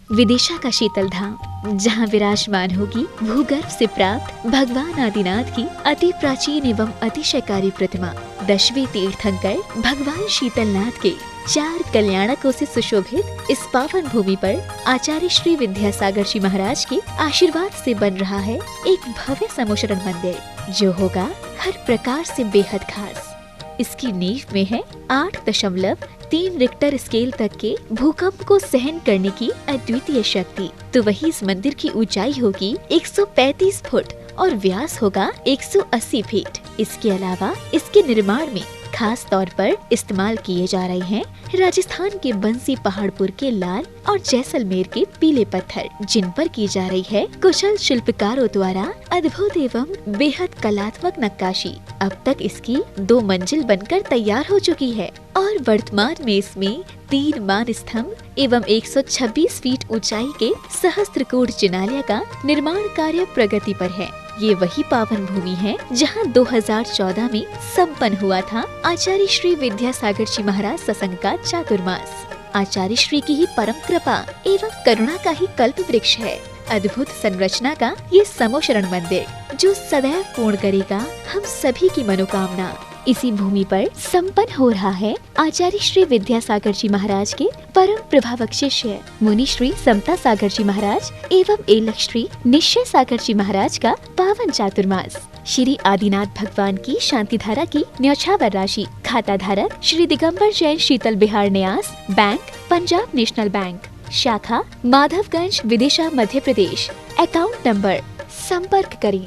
विदिशा का शीतल धाम, जहाँ विराजमान होगी भूगर्भ से प्राप्त भगवान आदिनाथ की अति प्राचीन एवं अतिशयकारी प्रतिमा। 10वें तीर्थंकर भगवान शीतलनाथ के 4 कल्याणकों से सुशोभित इस पावन भूमि पर आचार्य श्री विद्यासागर जी महाराज के आशीर्वाद से बन रहा है एक भव्य समोशरण मंदिर, जो होगा हर प्रकार से बेहद खास। इसकी नींव में है 8.3 रिक्टर स्केल तक के भूकंप को सहन करने की अद्वितीय शक्ति। तो वही इस मंदिर की ऊंचाई होगी 135 फुट और व्यास होगा 180 फीट। इसके अलावा इसके निर्माण में खास तौर पर इस्तेमाल किए जा रहे हैं राजस्थान के बंसी पहाड़पुर के लाल और जैसलमेर के पीले पत्थर, जिन पर की जा रही है कुशल शिल्पकारों द्वारा अद्भुत एवं बेहद कलात्मक नक्काशी। अब तक इसकी 2 मंजिल बनकर तैयार हो चुकी है और वर्तमान में इसमें 3 मान स्तंभ एवं 126 फीट ऊंचाई के सहस्त्रकूट जिनालय का निर्माण कार्य प्रगति पर है। ये वही पावन भूमि है जहां 2014 में संपन्न हुआ था आचार्य श्री विद्यासागर जी महाराज सत्संग का चातुर्मास। आचार्य श्री की ही परम कृपा एवं करुणा का ही कल्प वृक्ष है अद्भुत संरचना का ये समोशरण मंदिर, जो सदैव पूर्ण करेगा हम सभी की मनोकामना। इसी भूमि पर संपन्न हो रहा है आचार्य श्री विद्यासागर जी महाराज के परम प्रभावक शिष्य मुनि श्री समता सागर जी महाराज एवं एलक श्री निश्चय सागर जी महाराज का पावन चातुर्मास। श्री आदिनाथ भगवान की शांति धारा की न्यौछावर राशि खाता धारक श्री दिगंबर जैन शीतल बिहार न्यास बैंक, पंजाब नेशनल बैंक, शाखा माधवगंज, विदिशा, मध्य प्रदेश। अकाउंट नंबर संपर्क करें।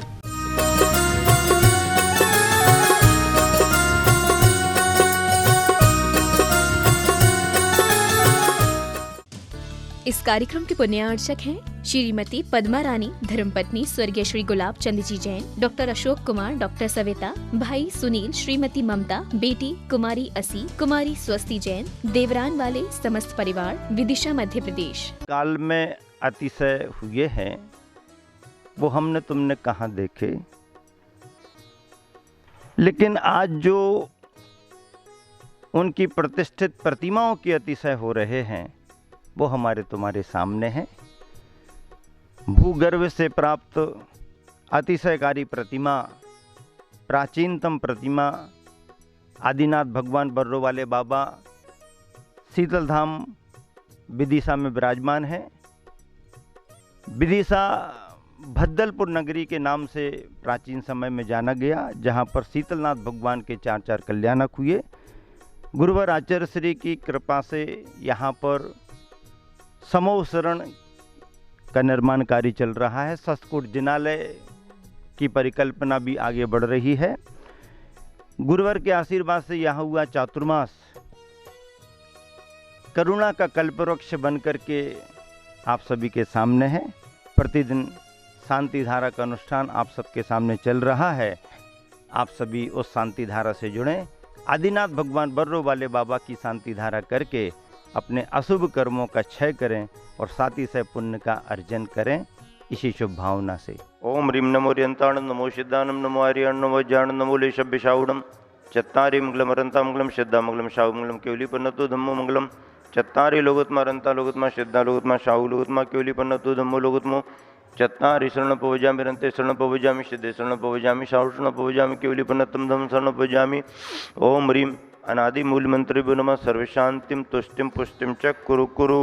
इस कार्यक्रम के पुण्यार्चक हैं श्रीमती पद्मा रानी, धर्मपत्नी स्वर्गीय श्री गुलाब चंद जी जैन, डॉक्टर अशोक कुमार, डॉक्टर सविता, भाई सुनील, श्रीमती ममता, बेटी कुमारी असी, कुमारी स्वस्ति जैन, देवरान वाले समस्त परिवार, विदिशा, मध्य प्रदेश। काल में अतिशय हुए हैं वो हमने तुमने कहाँ देखे, लेकिन आज जो उनकी प्रतिष्ठित प्रतिमाओं की अतिशय हो रहे हैं वो हमारे तुम्हारे सामने हैं। भूगर्भ से प्राप्त अतिशयकारी प्रतिमा, प्राचीनतम प्रतिमा आदिनाथ भगवान बर्रो वाले बाबा शीतल धाम विदिशा में विराजमान है। विदिशा भद्दलपुर नगरी के नाम से प्राचीन समय में जाना गया, जहाँ पर शीतलनाथ भगवान के 4 कल्याणक हुए। गुरुवर आचार्य श्री की कृपा से यहाँ पर समोशरण का निर्माण कार्य चल रहा है। सहस्त्रकूट जिनालय की परिकल्पना भी आगे बढ़ रही है। गुरुवर के आशीर्वाद से यहाँ हुआ चातुर्मास करुणा का कल्पवृक्ष बन करके आप सभी के सामने है। प्रतिदिन शांति धारा का अनुष्ठान आप सबके सामने चल रहा है। आप सभी उस शांति धारा से जुड़ें, आदिनाथ भगवान बर्रो वाले बाबा की शांति धारा करके अपने अशुभ कर्मों का क्षय करें और साथ ही से पुण्य का अर्जन करें, इसी शुभ भावना से। ओम ह्रीं नमो रियंताणं, नमो सिद्धानं, नमो आर्यं, नमो ज्ञानं, नमो लेशभ्यशाऊणं, चत्तारि मंगलम अरंता मंगलम सिद्धा मंगलम शाहु मंगलम केवली पन्नतो धम्मो मंगलम, चत्तारि लोकोत्तमा अरंता लोकोत्तमा सिद्धा लोकोत्तमा शाहु लोकोत्तमा केवली पन्नतो धम्मो लोकोत्तमो, चत्तारि शरणं पवजामि रन्ते शरणं पवजामि सिद्धे शरणं पवजामि शाहु शरणं पवजामि केवली पन्नतं धम्मं शरणं पवजामि। ओम ह्रीं अनादि मूल मंत्रेभ्यो नमः, सर्वशांतिम तुष्टिम पुष्टिम च कुरु कुरु।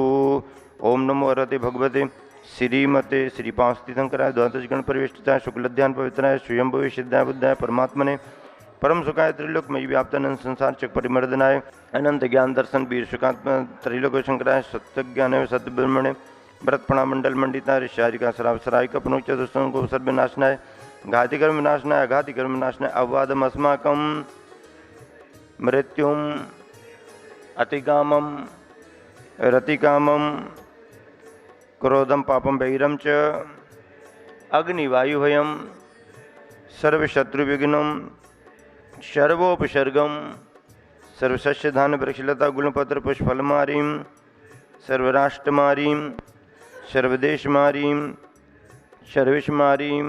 ओम नमो अरहते भगवते श्रीमते श्रीपांस्तिशंकराय द्वादश गण परिवेष्टिताय शुक्लध्यान पवित्राय स्वयंभवे सिद्धाय बुद्धाय परमात्मने परम सुखाय त्रिलोकमयी व्याप्तानंद संसार चक परिमर्दनाय अनंत ज्ञान दर्शन वीर सुखात्म त्रिलोक शंकराय सत्य ज्ञान सत्य ब्रह्मणे व्रतपणा मंडल मंडिता ऋषिका सराय कपनो चतुष्टों को सर्वनाशनाय घाति कर्म विनाशनाय अघाति कर्म विनाशनाय अववादम अस्माकम मृत्युम अतिकामम रतिकामम क्रोधम पापम बहिरम च अग्निवायुभयम सर्वशत्रुविघ्नम सर्वोपसर्गम सर्वसस्यधान वृक्षलता गुणपत्र पुष्पफलमारीं सर्वराष्ट्रमारीं सर्वदेशमारीं सर्वेशमारीं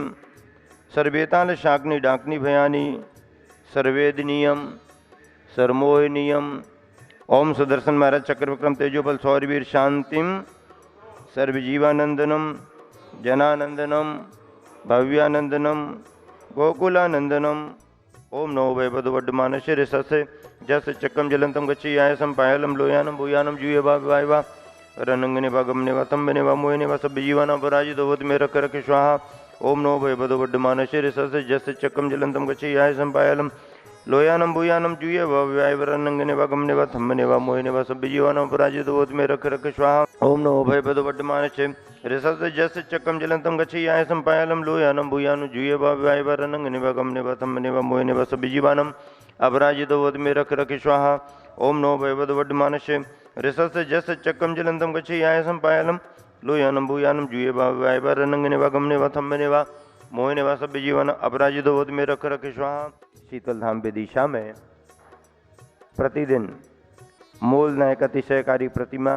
सर्वेताल शाग्नि डाक्नि भयानी सर्वेदनीयम सर्वमोहनीयम। ओम सुदर्शन महाराज चक्र विक्रम तेजोबल सौरवीर शांतिम सर्वजीवानंदनम जनानंदनम भव्यानंदनम गोकुलानंदनम। ओम नमो भगवते वड्डमानस्य ऋषसे जस चक्रम जलंतम गच्छि आयसम पायलम लोयानम भूयानम जूये वायवा रनंगने वागमने वा तंबने वा मोहने वा सब जीवाना पराजित होवत में रख रख स्वाहा। ओम नमो भगवते वड्डमानस्य ऋषसे जस चक्रम जलंतम गच्छि आयसम पायलम लोयानम भूयानम जूये वायवा रनंगने वागमने वा तंबने वा मोहने वा सब जीवाना पराजित होवत में रख रख स्वाहा। ओम नमो भगवते वड्डमानस्य ऋषसे जस चक्रम जलंतम गच्छि आयसम पायलम लोयानम भूयानम जूये वायवा रनंगने वागमने वा तंबने वा मोहने वा सब जीवानम अपराजित होवत में रख रख स्वाहा। ओम नमो भगवते वड्डमानस्य ऋषसे जस चक्रम जलंतम गच्छि आयसम पायलम लोयानम भूयानम जूये वायवा रनंगने वागमने वा तंबने वा मोहने वा सब जीवन अपराजित होवत में रख रख स्वाहा। शीतल धाम विदिशा में प्रतिदिन मूल नायक अतिशयकारी प्रतिमा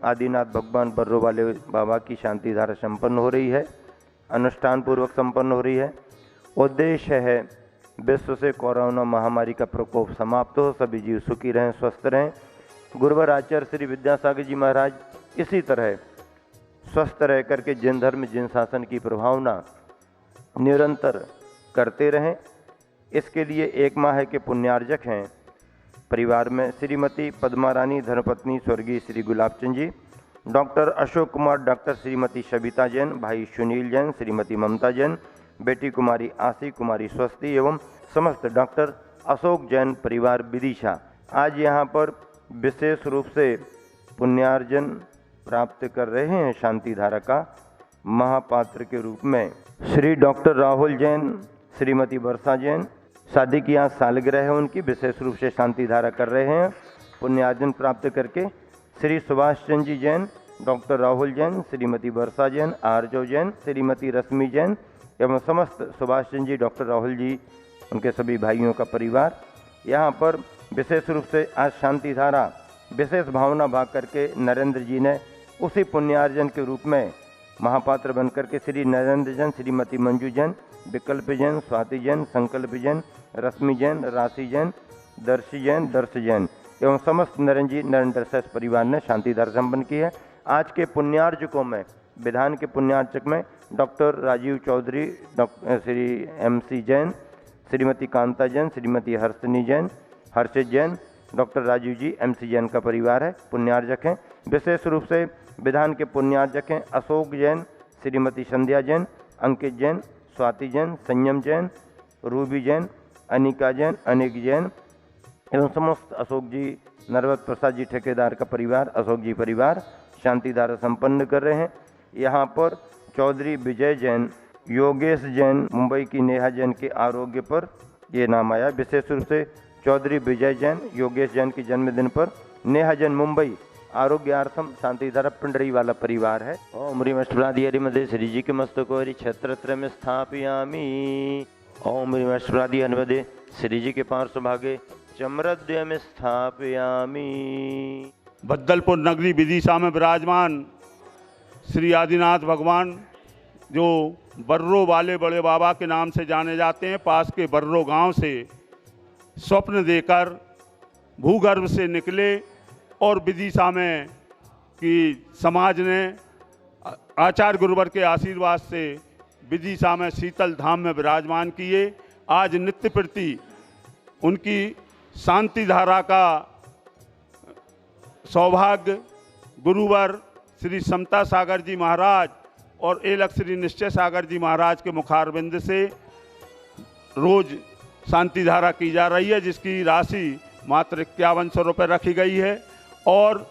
आदिनाथ भगवान बर्रो वाले बाबा की शांति धारा संपन्न हो रही है, अनुष्ठान पूर्वक संपन्न हो रही है। उद्देश्य है विश्व से कोरोना महामारी का प्रकोप समाप्त हो, सभी जीव सुखी रहें, स्वस्थ रहें। गुरुवर आचार्य श्री विद्यासागर जी महाराज इसी तरह स्वस्थ रह करके जिन धर्म जिन शासन की प्रभावना निरंतर करते रहें, इसके लिए 1 माह के पुण्यार्जक हैं। परिवार में श्रीमती पद्मा रानी धर्मपत्नी स्वर्गीय श्री गुलाबचंद जी, डॉक्टर अशोक कुमार, डॉक्टर श्रीमती सविता जैन, भाई सुनील जैन, श्रीमती ममता जैन, बेटी कुमारी आशी, कुमारी स्वस्ति एवं समस्त डॉक्टर अशोक जैन परिवार विदिशा आज यहाँ पर विशेष रूप से पुण्यार्जन प्राप्त कर रहे हैं। शांति धारा का महापात्र के रूप में श्री डॉक्टर राहुल जैन, श्रीमती वर्षा जैन, शादी की आज सालगिरह है उनकी, विशेष रूप से शांति धारा कर रहे हैं। पुण्यार्जन प्राप्त करके श्री सुभाष चंद्र जी जैन, डॉक्टर राहुल जैन, श्रीमती वर्षा जैन, आरजो जैन, श्रीमती रश्मि जैन एवं समस्त सुभाष चंद्र जी, डॉक्टर राहुल जी, उनके सभी भाइयों का परिवार यहाँ पर विशेष रूप से आज शांति धारा विशेष भावना भाग करके नरेंद्र जी ने उसी पुण्यार्जन के रूप में महापात्र बनकर के श्री नरेंद्र जैन, श्रीमती मंजू जैन, विकल्प जैन, स्वाति जैन, संकल्प जैन, रश्मि जैन, राशि जैन, दर्शी जैन, दर्श जैन एवं समस्त नरेंद्र सेस परिवार ने शांति धारा संपन्न की है। आज के पुण्यार्जकों में विधान के पुण्यार्चक में doctor Rajeev Chaudhary, doctor Shri MC Jain, Shrimati Kanta Jain, Shrimati Harshini Jain, Harshit Jain, doctor Rajeev ji MC Jain का परिवार है, पुण्यार्जक हैं। विशेष रूप से विधान के पुण्यार्जक हैं अशोक जैन, श्रीमती संध्या जैन, अंकित जैन, स्वाति जैन, संयम जैन, रूबी जैन, अनिका जैन, अनिक जैन एवं समस्त अशोक जी, नरवत प्रसाद जी ठेकेदार का परिवार, अशोक जी परिवार शांति धारा संपन्न कर रहे हैं। यहाँ पर चौधरी विजय जैन, योगेश जैन, मुंबई की नेहा जैन के आरोग्य पर ये नाम आया। विशेष रूप से चौधरी विजय जैन, योगेश जैन के जन्मदिन पर नेहा जैन मुंबई आरोग्यार्थम शांति धारा पिंडरी वाला परिवार है। ओम ह्रीम अष्टभुजादि हरिमदे श्री जी के मस्तको हरि छत्रत्र में स्थापयामि। ओम ह्रीम अष्टभुजादि हरिमदे श्री जी के पार्श्व भागे चम्रद्वय में स्थापयामि। बद्दलपुर नगरी विदिशा में विराजमान श्री आदिनाथ भगवान जो बर्रो वाले बड़े बाबा के नाम से जाने जाते हैं, पास के बर्रो गांव से स्वप्न देकर भूगर्भ से निकले और विदिशा में कि समाज ने आचार्य गुरुवर के आशीर्वाद से विदिशा में शीतल धाम में विराजमान किए। आज नित्य प्रति उनकी शांति धारा का सौभाग्य गुरुवर श्री समता सागर जी महाराज और एलक श्री निश्चय सागर जी महाराज के मुखारबिंद से रोज शांति धारा की जा रही है, जिसकी राशि मात्र 5100 रुपये रखी गई है। और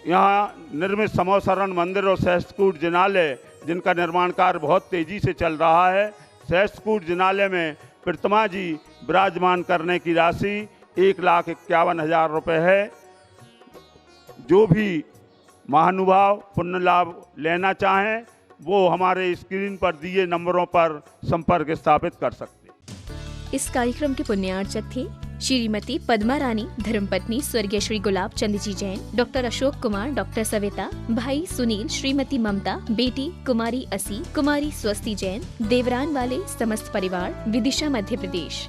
यहाँ निर्मित समो शरण मंदिर और सहस्त्रकूट जिनालय, जिनका निर्माण कार्य बहुत तेज़ी से चल रहा है, सहस्त्रकूट जिनालय में प्रतिमा जी विराजमान करने की राशि 1,51,000 रुपये है। जो भी महानुभाव पुण्य लाभ लेना चाहें वो हमारे स्क्रीन पर दिए नंबरों पर संपर्क स्थापित कर सकते हैं। इस कार्यक्रम के पुण्यार्चक थे श्रीमती पद्मा रानी धर्मपत्नी स्वर्गीय श्री गुलाब चंद जी जैन, डॉक्टर अशोक कुमार, डॉक्टर सविता, भाई सुनील, श्रीमती ममता, बेटी कुमारी असी, कुमारी स्वस्ति जैन, देवरान वाले समस्त परिवार, विदिशा मध्य प्रदेश।